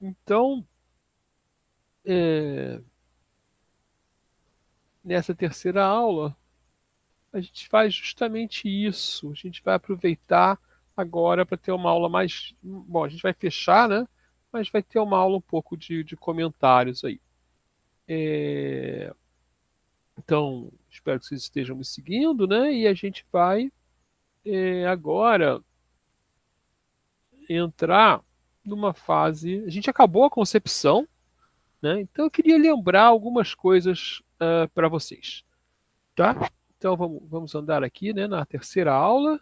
Então, é, nessa terceira aula, a gente faz justamente isso. A gente vai aproveitar agora para ter uma aula mais. Bom, a gente vai fechar, né? Mas vai ter uma aula um pouco de comentários aí. É, então, espero que vocês estejam me seguindo, né? E a gente vai agora entrar numa fase. A gente acabou a concepção, né? Então eu queria lembrar algumas coisas para vocês, tá? Então vamos andar aqui, né, na terceira aula.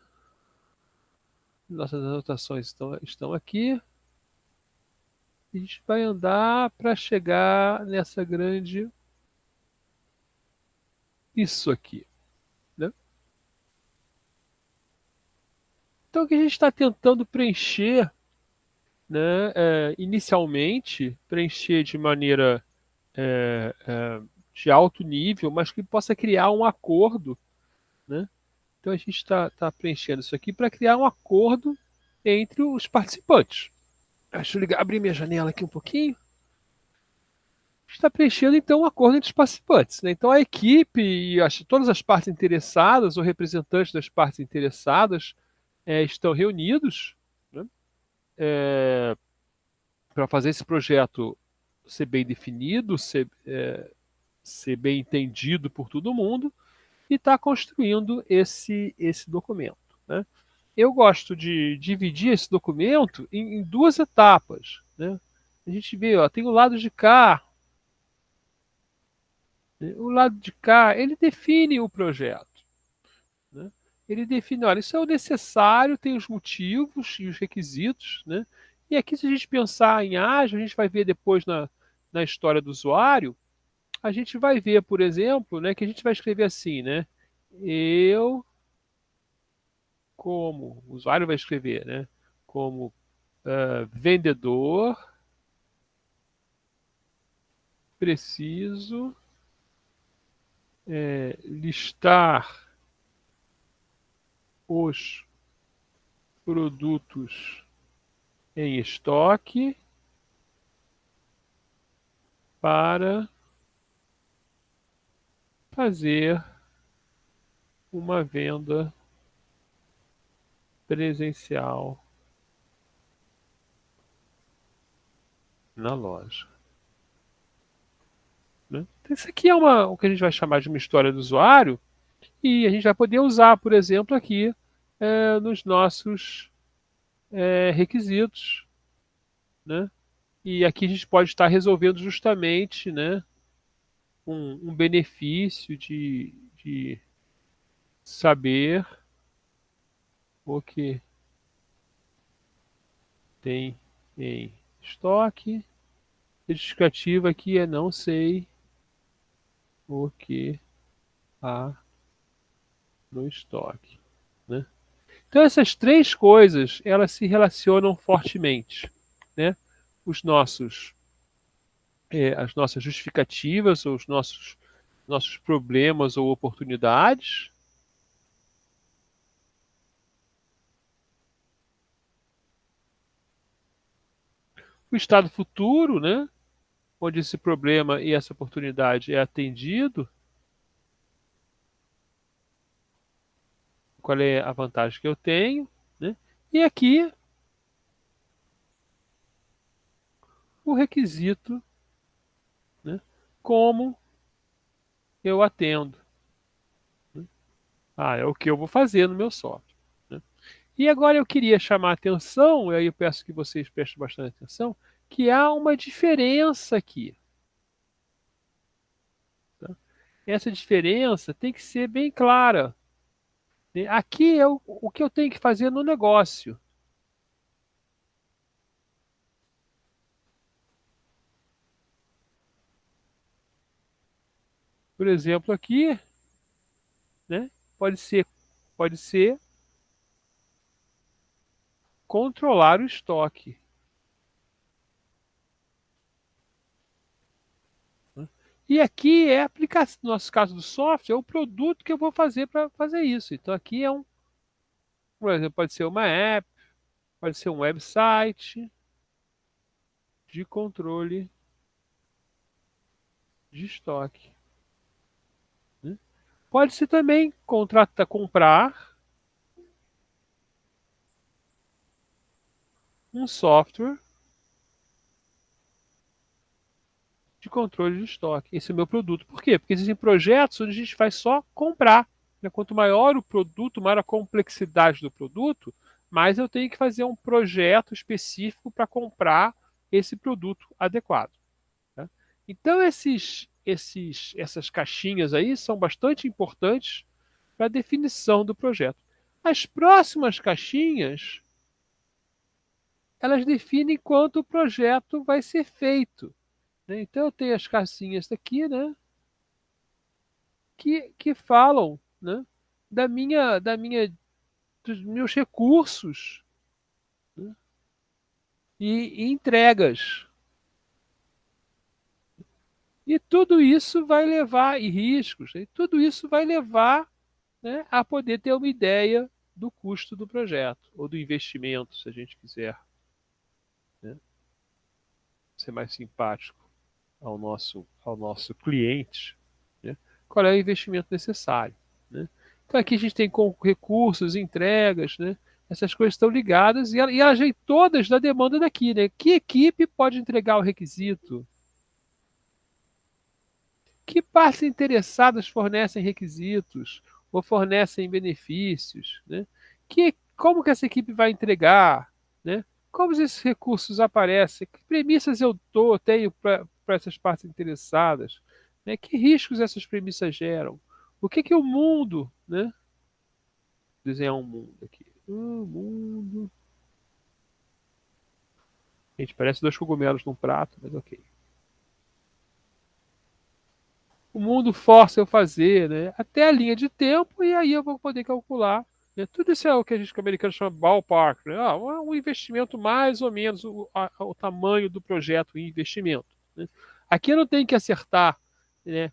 Nossas anotações estão aqui. A gente vai andar para chegar nessa grande. Isso aqui, né? Então o que a gente está tentando preencher, né, inicialmente, preencher de maneira de alto nível, mas que possa criar um acordo, né? Então a gente está preenchendo isso aqui para criar um acordo entre os participantes. Deixa eu abrir minha janela aqui um pouquinho. Está preenchendo então um acordo entre os participantes, né? Então a equipe e todas as partes interessadas ou representantes das partes interessadas estão reunidos, né, para fazer esse projeto ser bem definido, ser bem entendido por todo mundo e está construindo esse documento, né? Eu gosto de dividir esse documento em duas etapas, né? A gente vê, ó, tem o lado de cá, né? O lado de cá, ele define o projeto, né? Ele define, olha, isso é o necessário, tem os motivos e os requisitos, né? E aqui, se a gente pensar em ágil, a gente vai ver depois na história do usuário, a gente vai ver, por exemplo, né, que a gente vai escrever assim, né? Eu, como, o usuário vai escrever, né? Como vendedor, preciso listar os produtos em estoque para fazer uma venda presencial na loja, né? Então, isso aqui é o que a gente vai chamar de uma história do usuário e a gente vai poder usar, por exemplo, aqui nos nossos requisitos, né? E aqui a gente pode estar resolvendo justamente, né, um benefício de saber o que tem em estoque. A justificativa aqui é não sei o que há no estoque, né? Então essas três coisas, elas se relacionam fortemente, né? Os nossos, as nossas justificativas, ou os nossos problemas ou oportunidades, o estado futuro, né? Onde esse problema e essa oportunidade é atendido, qual é a vantagem que eu tenho, né? E aqui o requisito, né? Como eu atendo, né? Ah, é o que eu vou fazer no meu software, né? E agora eu queria chamar a atenção, e aí eu peço que vocês prestem bastante atenção, que há uma diferença aqui, tá? Essa diferença tem que ser bem clara, né? Aqui é o que eu tenho que fazer no negócio. Por exemplo, aqui, né? Pode ser controlar o estoque, né? E aqui é aplicar, no nosso caso do software, é o produto que eu vou fazer para fazer isso. Então aqui por exemplo, pode ser uma app, pode ser um website, de controle de estoque. Né? Pode-se também comprar um software de controle de estoque. Esse é o meu produto. Por quê? Porque existem projetos onde a gente vai só comprar. Né? Quanto maior o produto, maior a complexidade do produto, mais eu tenho que fazer um projeto específico para comprar esse produto adequado. Tá? Então, essas caixinhas aí são bastante importantes para a definição do projeto. As próximas caixinhas, elas definem quanto o projeto vai ser feito. Né? Então, eu tenho as caixinhas aqui, né, que falam, né, dos meus recursos, né, e entregas. E tudo isso vai levar, e riscos, né, e tudo isso vai levar, né, a poder ter uma ideia do custo do projeto, ou do investimento, se a gente quiser, né, ser mais simpático ao nosso cliente, né, qual é o investimento necessário. Né? Então aqui a gente tem com recursos, entregas, né? Essas coisas estão ligadas e elas vêm todas da demanda daqui. Né? Que equipe pode entregar o requisito? Que partes interessadas fornecem requisitos ou fornecem benefícios? Né? Como que essa equipe vai entregar? Né? Como esses recursos aparecem? Que premissas tenho para essas partes interessadas? Né? Que riscos essas premissas geram? O que o mundo, né? Desenhar um mundo aqui. Um mundo. Gente, parece dois cogumelos num prato, mas ok. O mundo força eu fazer, né? Até a linha de tempo e aí eu vou poder calcular. Né? Tudo isso é o que a gente que o americano chama ballpark, né? Um investimento mais ou menos o tamanho do projeto em investimento. Né? Aqui eu não tenho que acertar, né?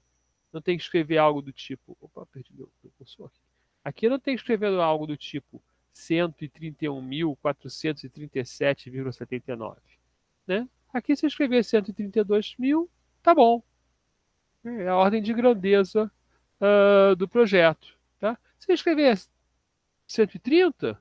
Não tenho que escrever algo do tipo. Opa, perdi meu cursor aqui. Aqui eu não tenho que escrever algo do tipo 131.437,79. Né? Aqui se eu escrever 132 mil, tá bom. É a ordem de grandeza do projeto. Tá? Se eu escrever 130,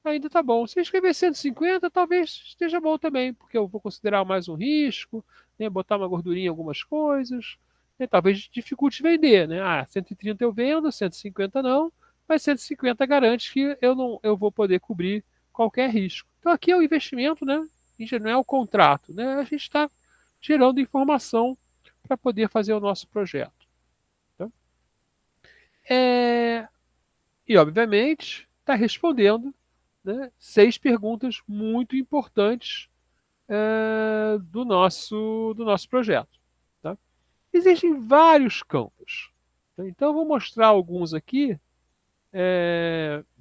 ainda tá bom. Se eu escrever 150, talvez esteja bom também, porque eu vou considerar mais um risco, né? Botar uma gordurinha em algumas coisas. Né? Talvez dificulte vender. Né? 130 eu vendo, 150 não, mas 150 garante que eu vou poder cobrir qualquer risco. Então aqui é o investimento, né? Não é o contrato. Né? A gente está gerando informação para poder fazer o nosso projeto. Tá? E, obviamente, está respondendo, né, 6 perguntas muito importantes do nosso projeto. Tá? Existem vários campos. Tá? Então, eu vou mostrar alguns aqui.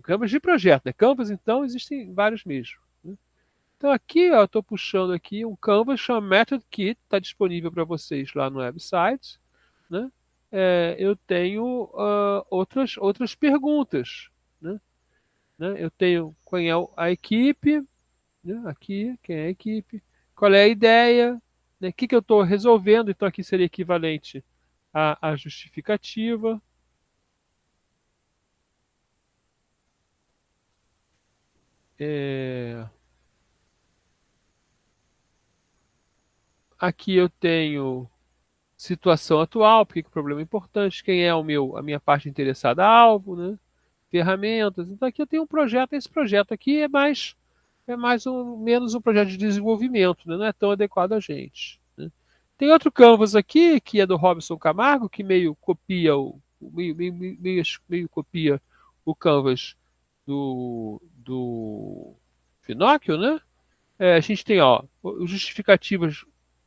Campos de projeto. Né? Campos, então, existem vários mesmo. Né? Então, aqui eu estou puxando aqui um canvas chamado Method Kit, está disponível para vocês lá no website. Né? Eu tenho outras perguntas. Né? Eu tenho quem é a equipe, né? Aqui, quem é a equipe, qual é a ideia, né? O que eu estou resolvendo, então aqui seria equivalente à justificativa. É, Aqui eu tenho situação atual, porque que o problema é importante, quem é a minha parte interessada alvo, né? Ferramentas. Então aqui eu tenho um projeto, esse projeto aqui é mais ou menos um projeto de desenvolvimento, né? Não é tão adequado a gente. Né? Tem outro canvas aqui, que é do Robson Camargo, que meio copia meio copia o canvas do Finóquio, né? A gente tem os justificativos,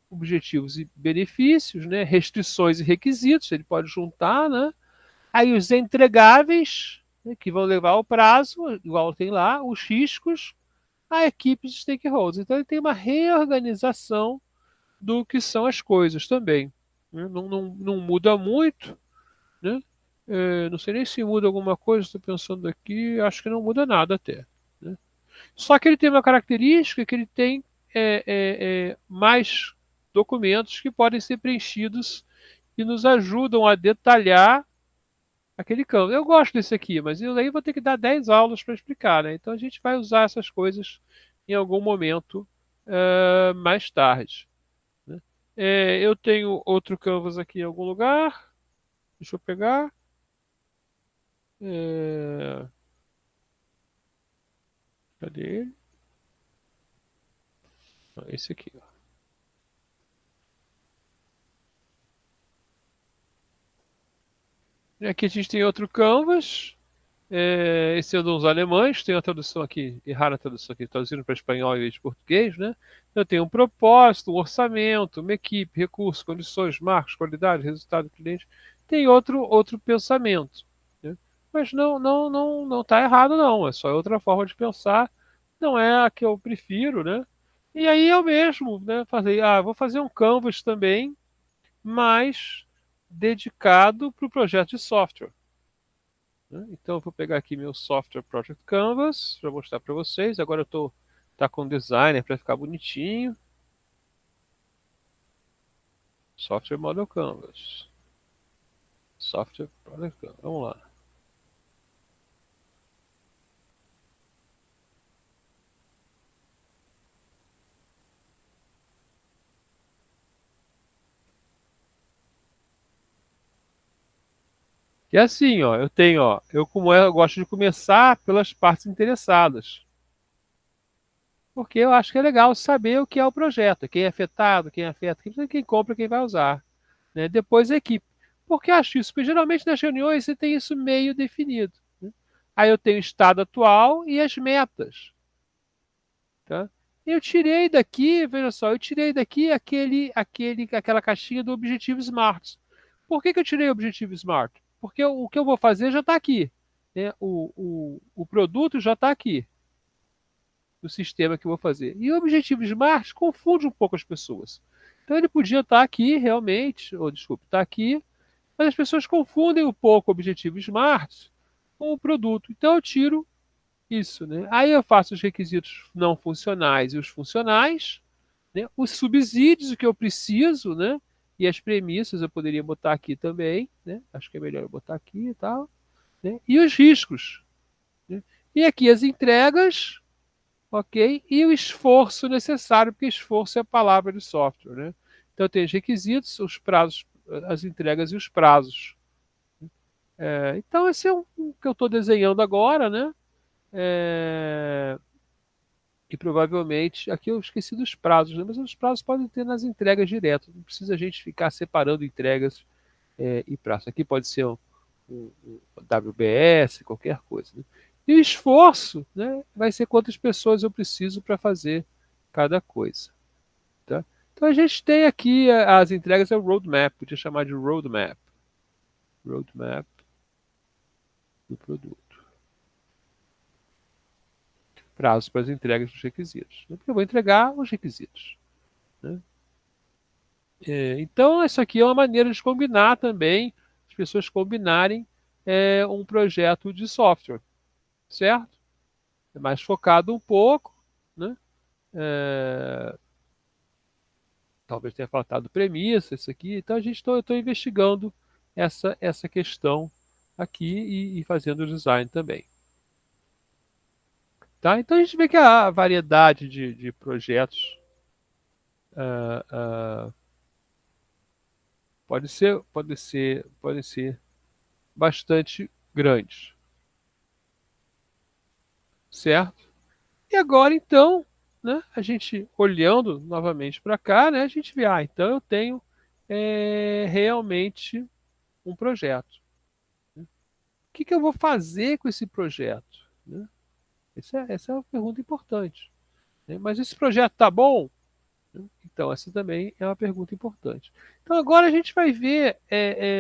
objetivos e benefícios, né? Restrições e requisitos, ele pode juntar, né? Aí os entregáveis, né, que vão levar ao prazo, igual tem lá, os riscos, a equipe de stakeholders. Então ele tem uma reorganização do que são as coisas também. Né? Não muda muito, né? Não sei nem se muda alguma coisa, estou pensando aqui, acho que não muda nada até. Né? Só que ele tem uma característica que ele tem mais documentos que podem ser preenchidos e nos ajudam a detalhar aquele campo. Eu gosto desse aqui, mas eu aí vou ter que dar 10 aulas para explicar, né? Então a gente vai usar essas coisas em algum momento mais tarde, né? Eu tenho outro canvas aqui em algum lugar. Deixa eu pegar. É, cadê ele? Esse aqui, ó. E aqui a gente tem outro canvas. Esse é um dos alemães, tem a tradução aqui, errada a tradução aqui, traduzindo para espanhol em vez de português, né? Eu tenho um propósito, um orçamento, uma equipe, recursos, condições, marcos, qualidade, resultado do cliente. Tem outro pensamento, né? Mas não está errado, não. É só outra forma de pensar. Não é a que eu prefiro, né? E aí eu mesmo, né, vou fazer um canvas também, mas dedicado para o projeto de software, né? Então eu vou pegar aqui meu Software Project Canvas para mostrar para vocês. Agora eu estou tá com o designer para ficar bonitinho. Software Model Canvas. Software Project Canvas. Vamos lá. E assim, ó, eu tenho, ó, eu gosto de começar pelas partes interessadas, porque eu acho que é legal saber o que é o projeto, quem é afetado, quem afeta, quem compra, quem vai usar, né? Depois a equipe. Por que eu acho isso? Porque geralmente nas reuniões você tem isso meio definido, né? Aí eu tenho o estado atual e as metas, tá? Eu tirei daqui, veja só, eu tirei daqui aquela caixinha do objetivo Smart. Por que eu tirei o objetivo Smart? Porque o que eu vou fazer já está aqui, né? O produto já está aqui, no sistema que eu vou fazer. E o objetivo Smart confunde um pouco as pessoas. Então ele podia estar aqui realmente, ou desculpe, está aqui, mas as pessoas confundem um pouco o objetivo Smart com o produto. Então eu tiro isso, né? Aí eu faço os requisitos não funcionais e os funcionais, né? Os subsídios, o que eu preciso, né? E as premissas eu poderia botar aqui também, né? Acho que é melhor eu botar aqui e tal, né? E os riscos, né? E aqui as entregas, ok? E o esforço necessário, porque esforço é a palavra de software, né? Então tem os requisitos, os prazos, as entregas e os prazos. Então esse é um que eu estou desenhando agora, né? É, e provavelmente, aqui eu esqueci dos prazos, né? Mas os prazos podem ter nas entregas direto, não precisa a gente ficar separando entregas e prazos. Aqui pode ser um WBS, qualquer coisa, né? E o esforço, né, vai ser quantas pessoas eu preciso para fazer cada coisa, tá? Então a gente tem aqui as entregas, é o roadmap, podia chamar de roadmap do produto. Prazos para as entregas dos requisitos, né? Porque eu vou entregar os requisitos, né? Então, isso aqui é uma maneira de combinar também, as pessoas combinarem um projeto de software, certo? É mais focado um pouco, né? É, talvez tenha faltado premissa, isso aqui. Então, eu estou investigando essa questão aqui e fazendo o design também. Tá? Então, a gente vê que a variedade de projetos ah, ah, podem ser bastante grandes, certo? E agora, então, né, a gente olhando novamente para cá, né, a gente vê, então eu tenho realmente um projeto. O que eu vou fazer com esse projeto? Né? Essa é uma pergunta importante, né? Mas esse projeto está bom? Então, essa também é uma pergunta importante. Então, agora a gente vai ver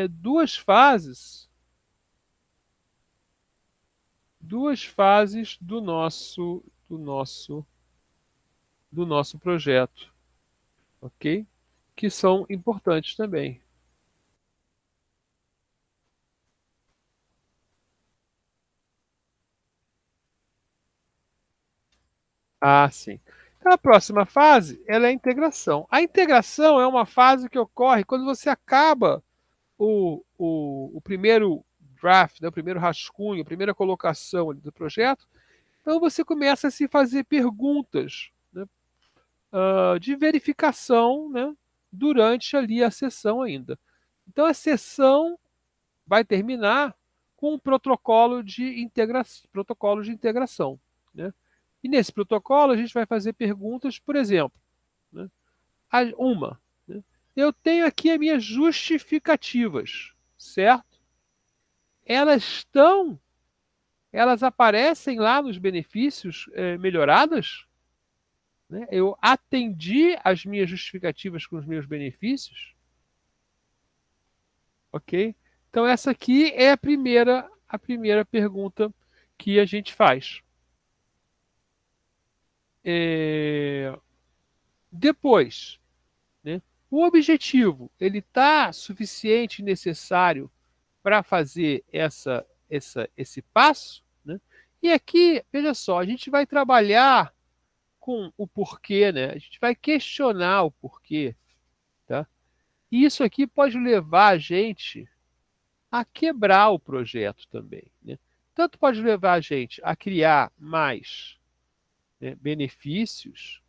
duas fases do nosso projeto, ok? Que são importantes também. Ah, sim. A próxima fase, ela é a integração. A integração é uma fase que ocorre quando você acaba o primeiro draft, né, o primeiro rascunho, a primeira colocação do projeto. Então você começa a se fazer perguntas, né, de verificação, né, durante ali a sessão ainda. Então a sessão vai terminar com um protocolo de integração. Né? E nesse protocolo a gente vai fazer perguntas, por exemplo, né? Uma, né? Eu tenho aqui as minhas justificativas, certo? Elas aparecem lá nos benefícios melhoradas? Né? Eu atendi as minhas justificativas com os meus benefícios? Ok? Então essa aqui é a primeira pergunta que a gente faz. Depois, né, o objetivo, ele está suficiente e necessário para fazer esse passo? Né? E aqui, veja só, a gente vai trabalhar com o porquê, né? A gente vai questionar o porquê, tá? E isso aqui pode levar a gente a quebrar o projeto também, né? Tanto pode levar a gente a criar mais, né, benefícios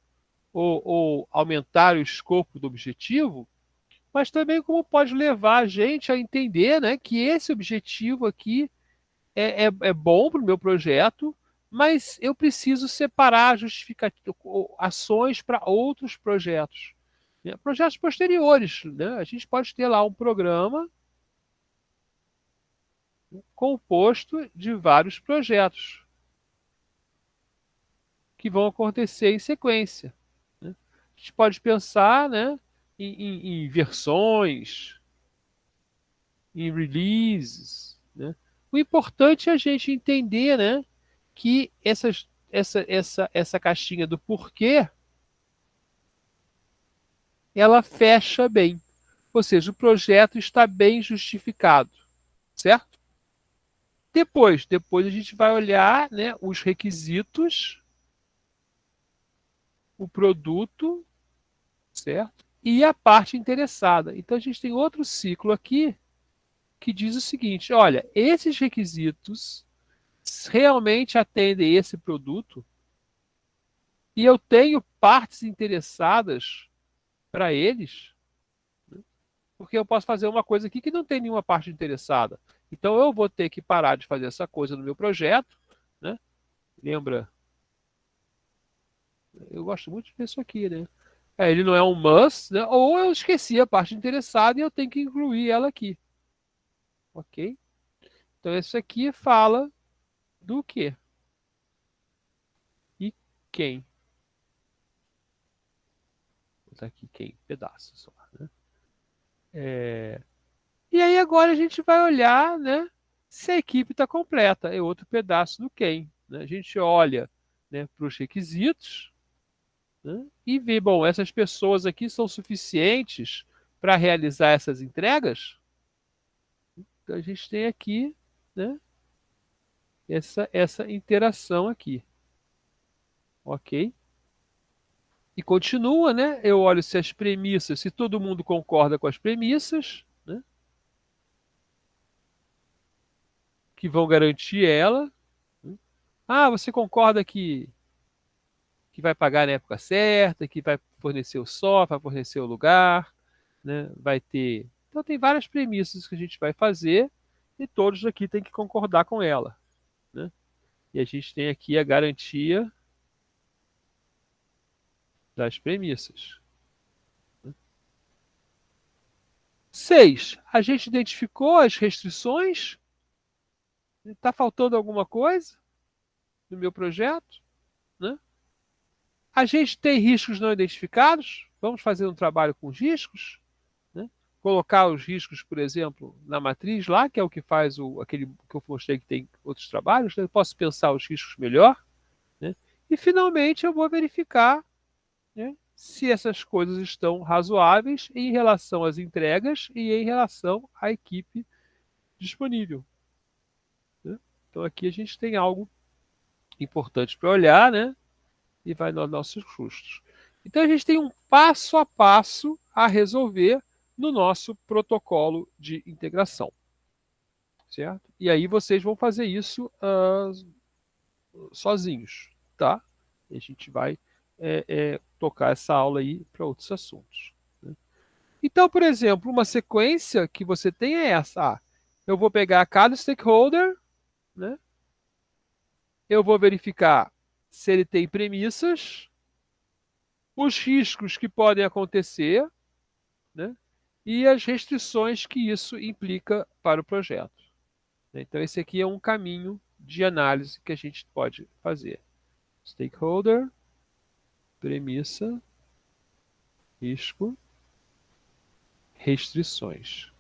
ou aumentar o escopo do objetivo, mas também como pode levar a gente a entender, né, que esse objetivo aqui é bom para o meu projeto, mas eu preciso separar ações para outros projetos. Né? Projetos posteriores. Né? A gente pode ter lá um programa composto de vários projetos que vão acontecer em sequência. Né? A gente pode pensar, né, em versões, em releases. Né? O importante é a gente entender, né, que essa caixinha do porquê ela fecha bem. Ou seja, o projeto está bem justificado, certo? Depois a gente vai olhar, né, os requisitos, o produto, certo? E a parte interessada. Então a gente tem outro ciclo aqui que diz o seguinte: olha, esses requisitos realmente atendem esse produto e eu tenho partes interessadas para eles, porque eu posso fazer uma coisa aqui que não tem nenhuma parte interessada. Então eu vou ter que parar de fazer essa coisa no meu projeto, né? Lembra? Eu gosto muito disso aqui, né? Ele não é um must, né? Ou eu esqueci a parte interessada e eu tenho que incluir ela aqui, ok? Então isso aqui fala do que e quem. Vou botar aqui quem, pedaço só, né? E aí agora a gente vai olhar, né, se a equipe está completa. É outro pedaço do quem. Né? A gente olha, né, para os requisitos, né, e vê, bom, essas pessoas aqui são suficientes para realizar essas entregas? Então a gente tem aqui, né, essa interação aqui. Ok? E continua, né? Eu olho se as premissas, se todo mundo concorda com as premissas, né, que vão garantir ela. Né? Ah, você concorda que vai pagar na época certa, que vai fornecer o software, vai fornecer o lugar, né? Vai ter. Então tem várias premissas que a gente vai fazer e todos aqui têm que concordar com ela, né? E a gente tem aqui a garantia das premissas. 6. A gente identificou as restrições? Está faltando alguma coisa no meu projeto? Né? A gente tem riscos não identificados? Vamos fazer um trabalho com os riscos? Né? Colocar os riscos, por exemplo, na matriz lá, que é o que faz aquele que eu mostrei que tem outros trabalhos, né? Eu posso pensar os riscos melhor. Né? E, finalmente, eu vou verificar, né, se essas coisas estão razoáveis em relação às entregas e em relação à equipe disponível. Né? Então, aqui a gente tem algo importante para olhar, né? e vai nos nossos custos. Então a gente tem um passo a passo a resolver no nosso protocolo de integração, certo? E aí vocês vão fazer isso sozinhos, tá? E a gente vai tocar essa aula aí para outros assuntos, né? Então, por exemplo, uma sequência que você tem é essa. Eu vou pegar cada stakeholder, né? Eu vou verificar se ele tem premissas, os riscos que podem acontecer, né? E as restrições que isso implica para o projeto. Então, esse aqui é um caminho de análise que a gente pode fazer. Stakeholder, premissa, risco, restrições.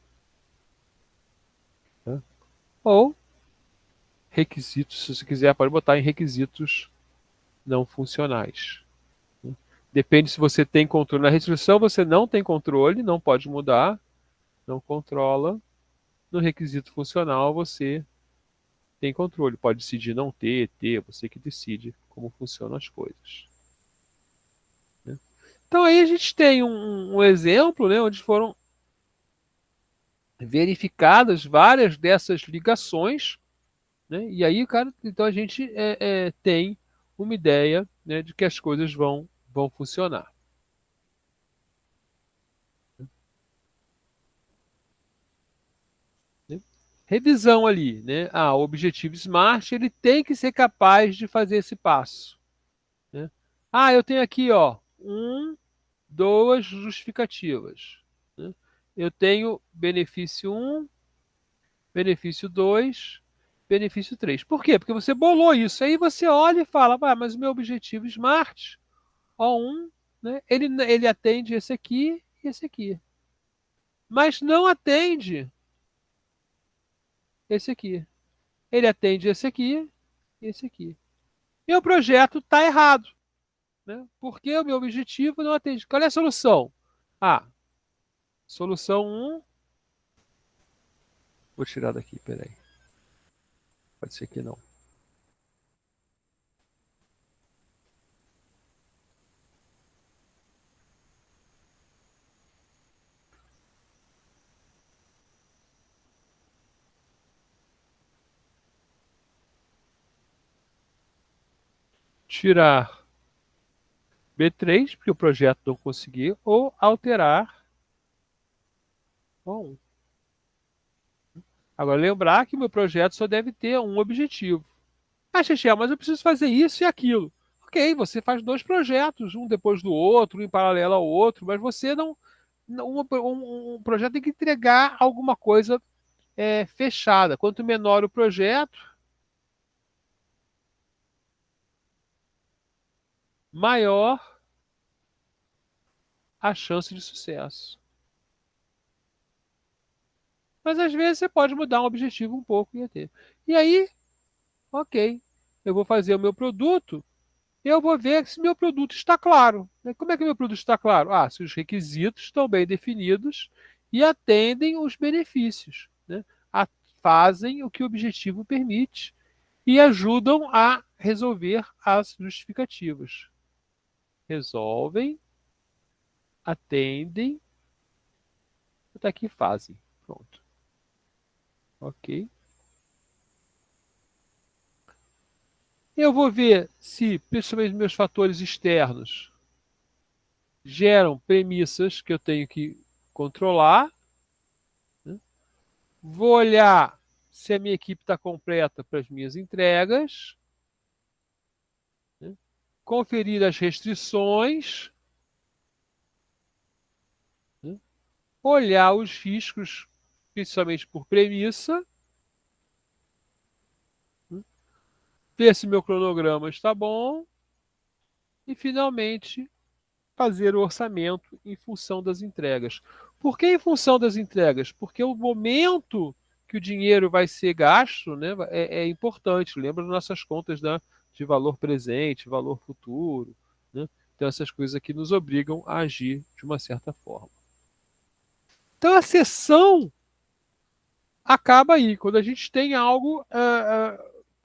Tá? Ou requisitos, se você quiser, pode botar em requisitos não funcionais. Depende se você tem controle. Na restrição você não tem controle, não pode mudar, não controla. No requisito funcional você tem controle, pode decidir não ter, você que decide como funcionam as coisas, né? Então aí a gente tem um exemplo, né, onde foram verificadas várias dessas ligações, né, e aí, cara, então a gente tem uma ideia, né, de que as coisas vão funcionar. Né? Revisão ali, né? O objetivo SMART ele tem que ser capaz de fazer esse passo, né? Eu tenho aqui, ó, duas justificativas, né? Eu tenho benefício 1, benefício 2, benefício 3. Por quê? Porque você bolou isso. Aí você olha e fala, mas o meu objetivo SMART, O1, né, ele atende esse aqui e esse aqui. Mas não atende esse aqui. Ele atende esse aqui e esse aqui. Meu projeto está errado, né? Porque o meu objetivo não atende. Qual é a solução? Solução 1. Vou tirar daqui, peraí. Pode ser que não. Tirar B3, porque o projeto não conseguiu, ou alterar O1. Agora, lembrar que o meu projeto só deve ter um objetivo. Xexé, mas eu preciso fazer isso e aquilo. Ok, você faz dois projetos, um depois do outro, um em paralelo ao outro, mas você não. Um projeto tem que entregar alguma coisa fechada. Quanto menor o projeto, maior a chance de sucesso. Mas às vezes você pode mudar um objetivo um pouco e ter. E aí, ok, eu vou fazer o meu produto, eu vou ver se meu produto está claro. Como é que meu produto está claro? Se os requisitos estão bem definidos e atendem os benefícios, né? Fazem o que o objetivo permite e ajudam a resolver as justificativas. Resolvem, atendem, até que fazem. Pronto. Ok. Eu vou ver se, principalmente meus fatores externos, geram premissas que eu tenho que controlar, né? Vou olhar se a minha equipe está completa para as minhas entregas, né? Conferir as restrições, né? Olhar os riscos, principalmente por premissa, né? Ver se meu cronograma está bom e, finalmente, fazer o orçamento em função das entregas. Por que em função das entregas? Porque o momento que o dinheiro vai ser gasto, né, é importante. Lembra das nossas contas de valor presente, valor futuro, né? Então, essas coisas aqui nos obrigam a agir de uma certa forma. Então, a sessão acaba aí. Quando a gente tem algo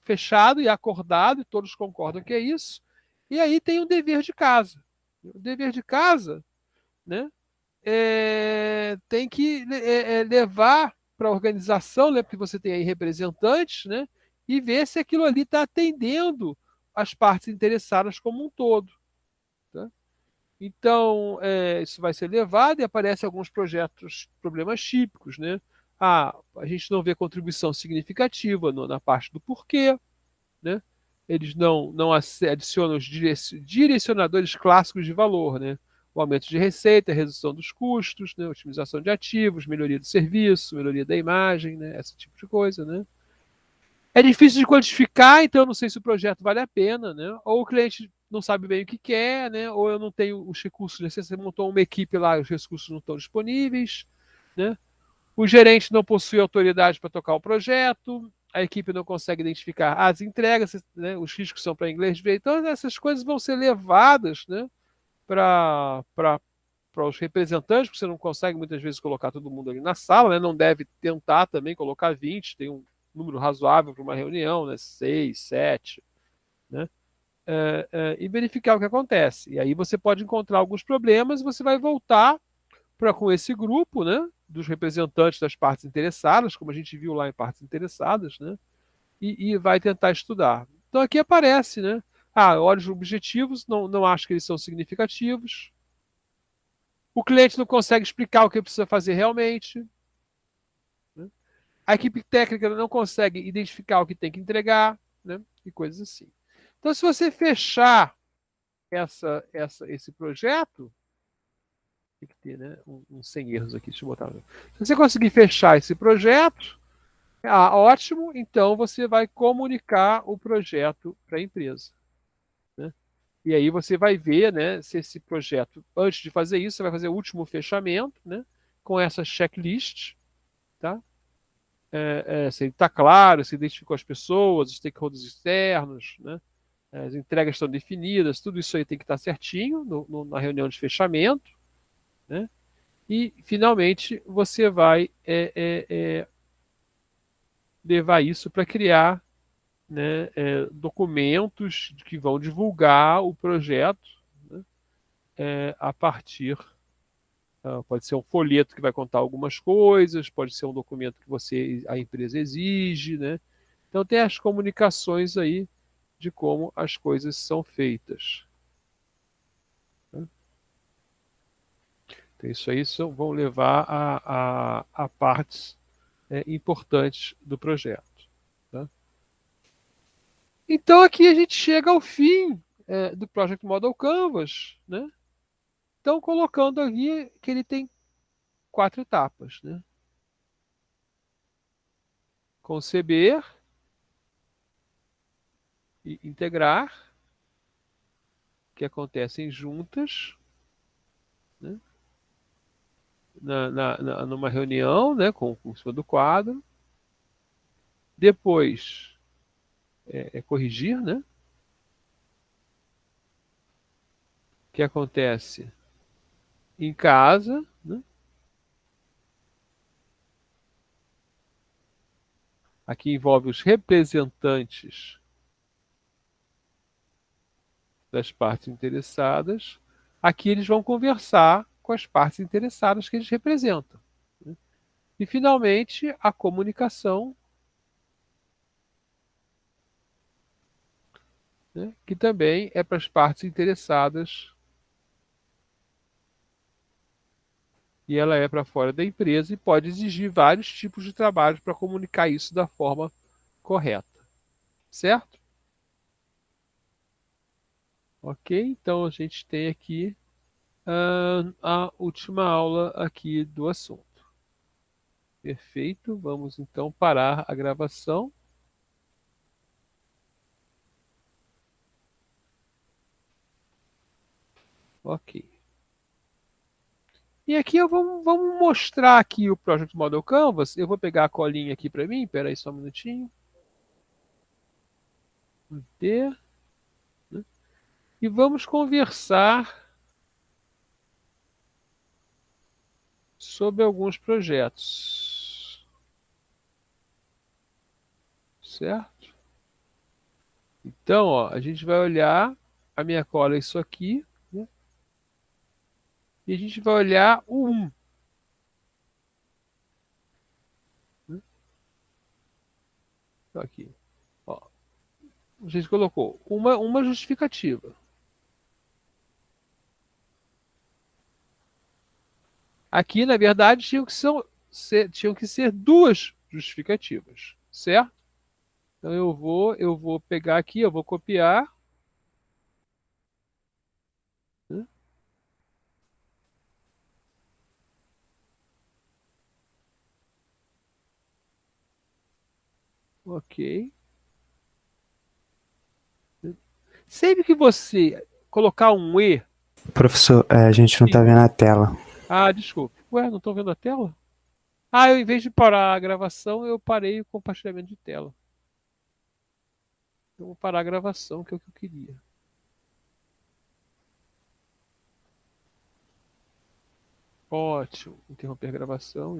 fechado e acordado, e todos concordam que é isso, E aí tem um dever de casa. O dever de casa, né, tem que levar para a organização, né, porque você tem aí representantes, né, e ver se aquilo ali está atendendo as partes interessadas como um todo. Tá? Então, isso vai ser levado e aparecem alguns projetos, problemas típicos, né? A gente não vê contribuição significativa na parte do porquê, né? Eles não adicionam os direcionadores clássicos de valor, né? O aumento de receita, redução dos custos, né? Otimização de ativos, melhoria do serviço, melhoria da imagem, né? Esse tipo de coisa, né? É difícil de quantificar, então eu não sei se o projeto vale a pena, né? Ou o cliente não sabe bem o que quer, né? Ou eu não tenho os recursos necessários, você montou uma equipe lá, os recursos não estão disponíveis, né? O gerente não possui autoridade para tocar o projeto, a equipe não consegue identificar as entregas, né? Os riscos são para inglês ver. Então essas coisas vão ser levadas, né? Para os representantes, porque você não consegue muitas vezes colocar todo mundo ali na sala, né? Não deve tentar também colocar 20, tem um número razoável para uma reunião, né? 6, 7, né? E verificar o que acontece. E aí você pode encontrar alguns problemas e você vai voltar para com esse grupo, né? Dos representantes das partes interessadas, como a gente viu lá em partes interessadas, né? E vai tentar estudar. Então aqui aparece, né? Olha os objetivos, não acho que eles são significativos. O cliente não consegue explicar o que precisa fazer realmente. Né? A equipe técnica não consegue identificar o que tem que entregar, né? E coisas assim. Então, se você fechar esse projeto, tem que ter, né, sem erros aqui, deixa eu botar. Se você conseguir fechar esse projeto, ótimo, então você vai comunicar o projeto para a empresa. Né? E aí você vai ver, né, se esse projeto, antes de fazer isso, você vai fazer o último fechamento, né, com essa checklist, tá? Se está claro, se identificou as pessoas, os stakeholders externos, né? As entregas estão definidas, tudo isso aí tem que estar certinho na reunião de fechamento, né? E finalmente você vai levar isso para criar, né, documentos que vão divulgar o projeto, né, a partir. Pode ser um folheto que vai contar algumas coisas, pode ser um documento que a empresa exige, né? Então tem as comunicações aí de como as coisas são feitas. Né? Então isso aí vão levar a partes importantes do projeto. Tá? Então aqui a gente chega ao fim do Project Model Canvas, né? Então colocando aqui que ele tem 4 etapas, né? Conceber e integrar, que acontecem juntas, né? Numa reunião, né? Com cima do quadro. Depois corrigir, né? Que acontece em casa, né? Aqui envolve os representantes das partes interessadas. Aqui eles vão conversar com as partes interessadas que eles representam. Né? E, finalmente, a comunicação, né? Que também é para as partes interessadas e ela é para fora da empresa e pode exigir vários tipos de trabalho para comunicar isso da forma correta. Certo? Ok, então a gente tem aqui a última aula aqui do assunto. Perfeito, vamos então parar a gravação. Ok. E aqui vamos mostrar aqui o Project Model Canvas. Eu vou pegar a colinha aqui para mim, espera aí só um minutinho. Manter, né? E vamos conversar sobre alguns projetos. Certo? Então, ó, a gente vai olhar A minha cola é isso aqui, né? E a gente vai olhar o 1. Né? Então, aqui. Ó, a gente colocou uma justificativa. Aqui, na verdade, tinham que ser duas justificativas, certo? Então eu vou pegar aqui, eu vou copiar, né? Ok. Sempre que você colocar um E. Professor, a gente não tá Diga. vendo a tela. Ah, desculpe. Ué, não estou vendo a tela? Ah, eu, em vez de parar a gravação, eu parei o compartilhamento de tela. Eu vou parar a gravação, que é o que eu queria. Ótimo. Interromper a gravação.